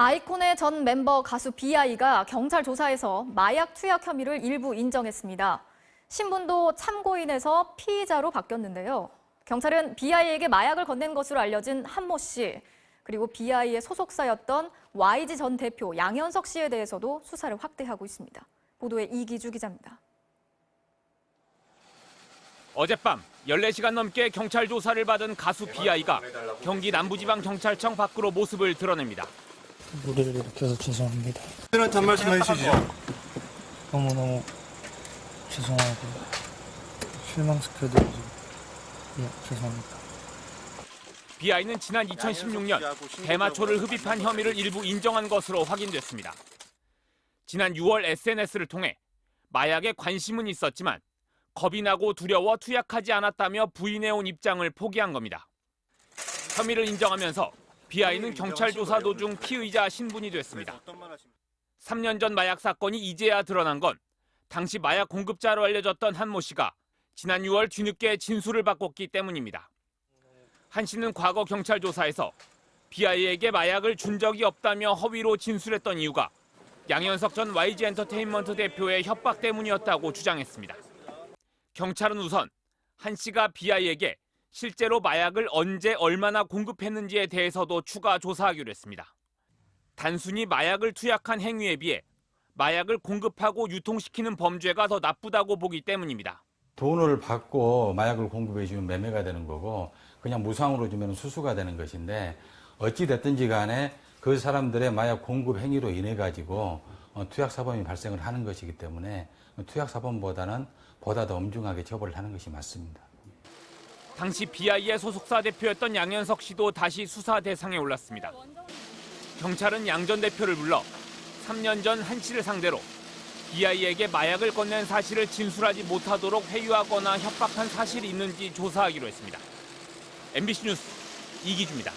아이콘의 전 멤버 가수 B.I.가 경찰 조사에서 마약 투약 혐의를 일부 인정했습니다. 신분도 참고인에서 피의자로 바뀌었는데요. 경찰은 B.I.에게 마약을 건넨 것으로 알려진 한모 씨, 그리고 B.I.의 소속사였던 YG 전 대표 양현석 씨에 대해서도 수사를 확대하고 있습니다. 보도에 이기주 기자입니다. 어젯밤 14시간 넘게 경찰 조사를 받은 가수 B.I.가 경기 남부지방경찰청 밖으로 모습을 드러냅니다. 무리를 일으켜서 죄송합니다. 들한테 한 말씀 해주시죠. 너무너무 죄송하고 실망시켜드리고 죄송합니다. B.I.는 지난 2016년 대마초를 흡입한 혐의를 일부 인정한 것으로 확인됐습니다. 지난 6월 SNS를 통해 마약에 관심은 있었지만 겁이 나고 두려워 투약하지 않았다며 부인해온 입장을 포기한 겁니다. 혐의를 인정하면서 B.I.는 경찰 조사 도중 피의자 신분이 됐습니다. 3년 전 마약 사건이 이제야 드러난 건 당시 마약 공급자로 알려졌던 한모 씨가 지난 6월 뒤늦게 진술을 바꿨기 때문입니다. 한 씨는 과거 경찰 조사에서 B.I.에게 마약을 준 적이 없다며 허위로 진술했던 이유가 양현석 전 YG 엔터테인먼트 대표의 협박 때문이었다고 주장했습니다. 경찰은 우선 한 씨가 B.I.에게 실제로 마약을 언제 얼마나 공급했는지에 대해서도 추가 조사하기로 했습니다. 단순히 마약을 투약한 행위에 비해 마약을 공급하고 유통시키는 범죄가 더 나쁘다고 보기 때문입니다. 돈을 받고 마약을 공급해 주면 매매가 되는 거고 그냥 무상으로 주면 수수가 되는 것인데 어찌 됐든지 간에 그 사람들의 마약 공급 행위로 인해 가지고 투약 사범이 발생을 하는 것이기 때문에 투약 사범보다는 보다 더 엄중하게 처벌을 하는 것이 맞습니다. 당시 B.I.의 소속사 대표였던 양현석 씨도 다시 수사 대상에 올랐습니다. 경찰은 양 전 대표를 불러 3년 전 한 씨를 상대로 B.I.에게 마약을 건넨 사실을 진술하지 못하도록 회유하거나 협박한 사실이 있는지 조사하기로 했습니다. MBC 뉴스 이기주입니다.